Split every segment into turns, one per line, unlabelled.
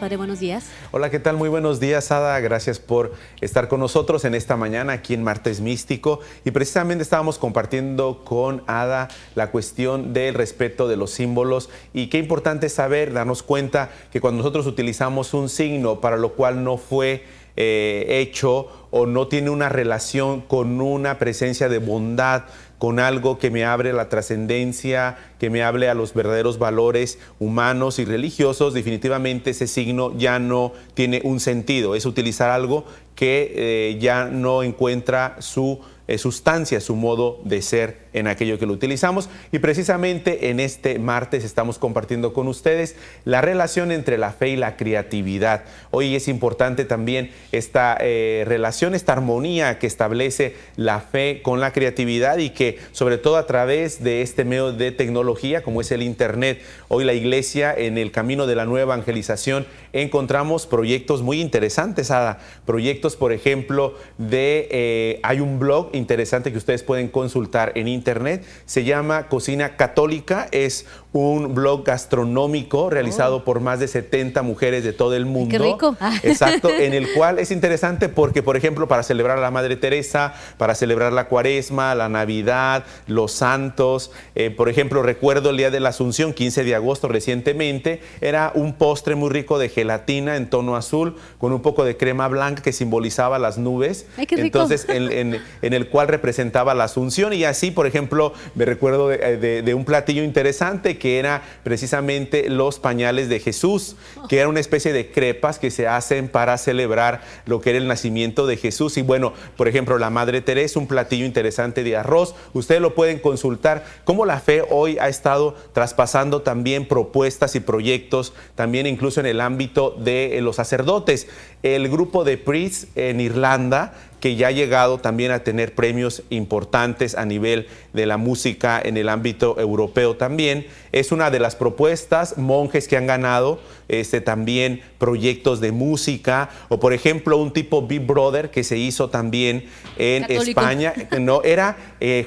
Padre, buenos días.
Hola, ¿qué tal? Muy buenos días, Ada. Gracias por estar con nosotros en esta mañana aquí en Martes Místico. Y precisamente estábamos compartiendo con Ada la cuestión del respeto de los símbolos. Y qué importante saber, darnos cuenta que cuando nosotros utilizamos un signo para lo cual no fue hecho o no tiene una relación con una presencia de bondad, con algo que me abre la trascendencia, que me hable a los verdaderos valores humanos y religiosos, definitivamente ese signo ya no tiene un sentido. Es utilizar algo que ya no encuentra su sustancia, su modo de ser en aquello que lo utilizamos. Y precisamente en este martes estamos compartiendo con ustedes la relación entre la fe y la creatividad. Hoy es importante también esta relación, esta armonía que establece la fe con la creatividad y que sobre todo a través de este medio de tecnología como es el Internet, hoy la Iglesia en el camino de la nueva evangelización encontramos proyectos muy interesantes, Ada. Proyectos, por ejemplo, hay un blog interesante que ustedes pueden consultar en Internet, se llama Cocina Católica, es un blog gastronómico realizado por más de 70 mujeres de todo el mundo.
¡Qué rico!
Exacto, en el cual es interesante porque, por ejemplo, para celebrar a la Madre Teresa, para celebrar la Cuaresma, la Navidad, los santos, por ejemplo, recuerdo el Día de la Asunción, 15 de agosto recientemente, era un postre muy rico de gelatina en tono azul, con un poco de crema blanca que simbolizaba las nubes.
¡Ay, qué rico!
Entonces, en el cual representaba la Asunción. Y así, por ejemplo, me recuerdo de un platillo interesante que era precisamente los pañales de Jesús, que era una especie de crepas que se hacen para celebrar lo que era el nacimiento de Jesús. Y bueno, por ejemplo, la Madre Teresa, un platillo interesante de arroz. Ustedes lo pueden consultar. Cómo la fe hoy ha estado traspasando también propuestas y proyectos, también incluso en el ámbito de los sacerdotes. El grupo de Priests en Irlanda, que ya ha llegado también a tener premios importantes a nivel de la música en el ámbito europeo también. Es una de las propuestas, monjes que han ganado también proyectos de música, o por ejemplo un tipo Big Brother que se hizo también en
Católico.
España. No, era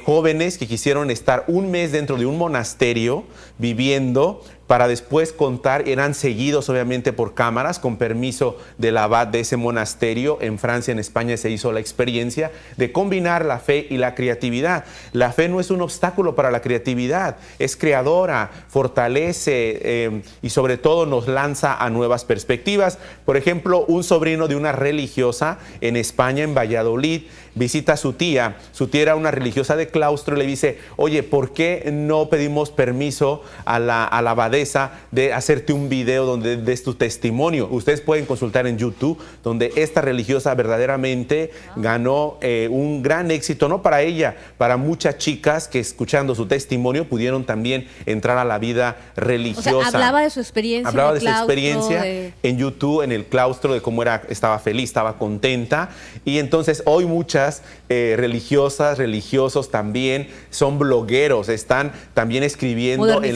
jóvenes que quisieron estar un mes dentro de un monasterio viviendo para después contar, eran seguidos obviamente por cámaras, con permiso del abad de ese monasterio. En Francia, en España se hizo la experiencia de combinar la fe y la creatividad. La fe no es un obstáculo para la creatividad, es creadora, fortalece y sobre todo nos lanza a nuevas perspectivas. Por ejemplo, un sobrino de una religiosa en España, en Valladolid, visita a su tía era una religiosa de claustro y le dice: oye, ¿por qué no pedimos permiso a la abadesa de hacerte un video donde des tu testimonio? Ustedes pueden consultar en YouTube, donde esta religiosa verdaderamente ganó un gran éxito, no para ella, para muchas chicas que escuchando su testimonio pudieron también entrar a la vida religiosa.
O sea, hablaba de su experiencia.
Hablaba de su experiencia en YouTube, en el claustro, de cómo estaba feliz, estaba contenta. Y entonces hoy muchas religiosas, religiosos también son blogueros, están también escribiendo en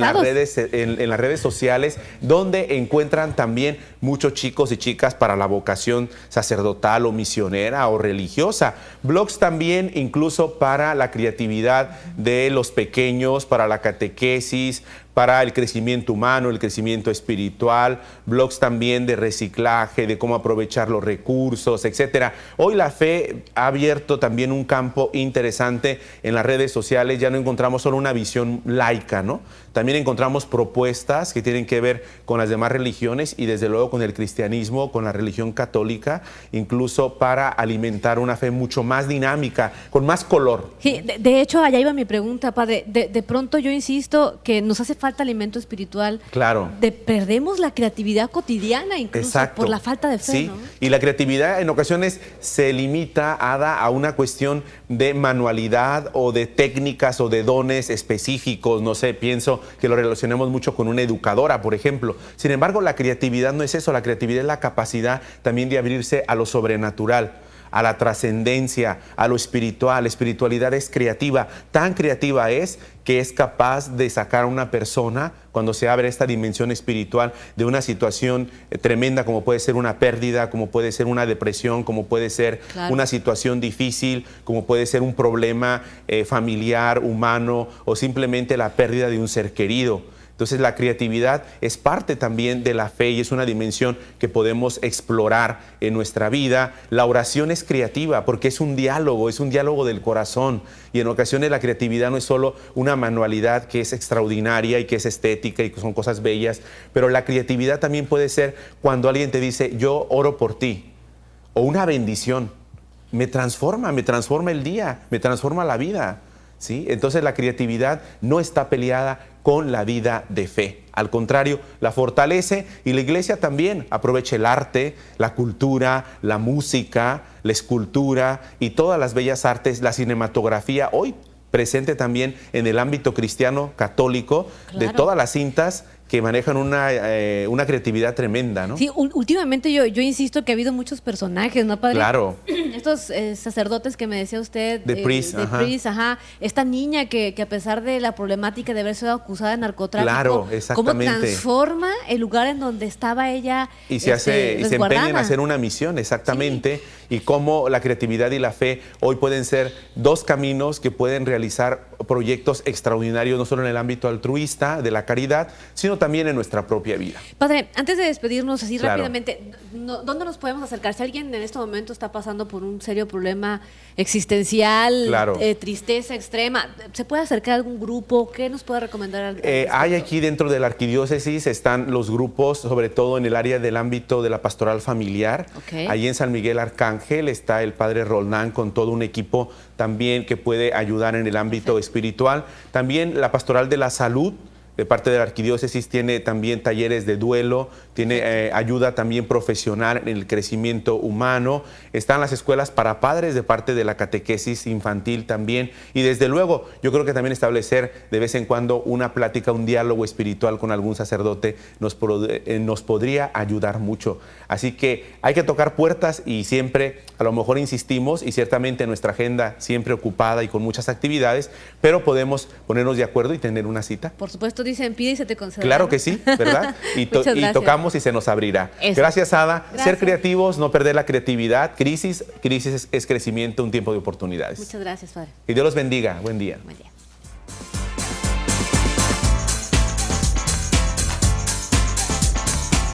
las redes sociales, donde encuentran también muchos chicos y chicas para la vocación sacerdotal o misionera o religiosa. Blogs también incluso para la creatividad de los pequeños, para la catequesis, para el crecimiento humano, el crecimiento espiritual, blogs también de reciclaje, de cómo aprovechar los recursos, etcétera. Hoy la fe ha abierto también un campo interesante en las redes sociales. Ya no encontramos solo una visión laica, ¿no? También encontramos propuestas que tienen que ver con las demás religiones y desde luego con el cristianismo, con la religión católica, incluso para alimentar una fe mucho más dinámica, con más color.
Sí, de hecho, allá iba mi pregunta, Padre. De pronto yo insisto que nos hace falta alimento espiritual.
Claro.
Perdemos la creatividad cotidiana incluso. Exacto. Por la falta de fe,
sí,
¿no?
Y la creatividad en ocasiones se limita, Ada, a una cuestión de manualidad o de técnicas o de dones específicos. No sé, pienso que lo relacionemos mucho con una educadora, por ejemplo. Sin embargo, la creatividad no es eso. La creatividad es la capacidad también de abrirse a lo sobrenatural, a la trascendencia, a lo espiritual. La espiritualidad es creativa, tan creativa es que es capaz de sacar a una persona, cuando se abre esta dimensión espiritual, de una situación tremenda como puede ser una pérdida, como puede ser una depresión, como puede ser una situación difícil, como puede ser un problema familiar, humano, o simplemente la pérdida de un ser querido. Entonces la creatividad es parte también de la fe y es una dimensión que podemos explorar en nuestra vida. La oración es creativa porque es un diálogo del corazón, y en ocasiones la creatividad no es solo una manualidad que es extraordinaria y que es estética y que son cosas bellas, pero la creatividad también puede ser cuando alguien te dice yo oro por ti, o una bendición, me transforma el día, me transforma la vida. ¿Sí? Entonces la creatividad no está peleada con la vida de fe. Al contrario, la fortalece, y la iglesia también aprovecha el arte, la cultura, la música, la escultura y todas las bellas artes, la cinematografía, hoy presente también en el ámbito cristiano católico, de todas las cintas que manejan una creatividad tremenda, ¿no?
Sí, últimamente yo insisto que ha habido muchos personajes, ¿no, padre?
Claro.
Estos sacerdotes que me decía usted.
De Priest,
ajá. Esta niña que a pesar de la problemática de haber sido acusada de narcotráfico,
claro, exactamente,
cómo transforma el lugar en donde estaba ella.
Y se empeña en hacer una misión, exactamente. Sí. Y cómo la creatividad y la fe hoy pueden ser dos caminos que pueden realizar proyectos extraordinarios, no solo en el ámbito altruista, de la caridad, sino también en nuestra propia vida.
Padre, antes de despedirnos así rápidamente, ¿dónde nos podemos acercar? Si alguien en este momento está pasando por un serio problema existencial, tristeza extrema, ¿se puede acercar a algún grupo? ¿Qué nos puede recomendar?
Hay aquí dentro de la arquidiócesis, están los grupos, sobre todo en el área del ámbito de la pastoral familiar. Allí en San Miguel Arcángel está el padre Roldán con todo un equipo también que puede ayudar en el ámbito espiritual. También la pastoral de la salud, de parte de la arquidiócesis, tiene también talleres de duelo, tiene ayuda también profesional en el crecimiento humano. Están las escuelas para padres de parte de la catequesis infantil también. Y desde luego, yo creo que también establecer de vez en cuando una plática, un diálogo espiritual con algún sacerdote nos podría ayudar mucho. Así que hay que tocar puertas, y siempre, a lo mejor insistimos, y ciertamente nuestra agenda siempre ocupada y con muchas actividades, pero podemos ponernos de acuerdo y tener una cita.
Por supuesto, dicen pide y se te concederá.
Claro que sí, ¿verdad? Y tocamos y se nos abrirá. Eso. Gracias, Ada. Gracias. Ser creativos, no perder la creatividad. Crisis es crecimiento, un tiempo de oportunidades.
Muchas gracias, padre.
Que Dios los bendiga. Buen día.
Buen día.